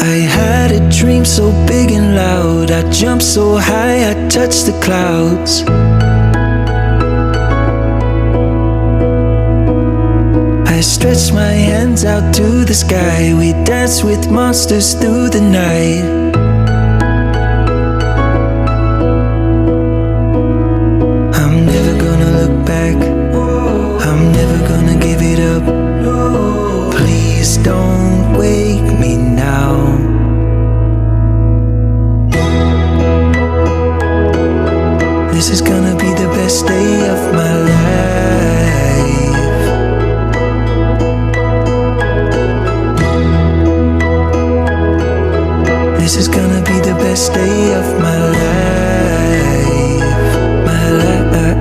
I had a dream so big and loud. I jumped so high, I touched the clouds. I stretched my hands out to the sky. We danced with monsters through the night. I'm never gonna look back. I'm never gonna give it up. Please don't wake me now. This is gonna be the best day of my life. This is gonna be the best day of my life. My life.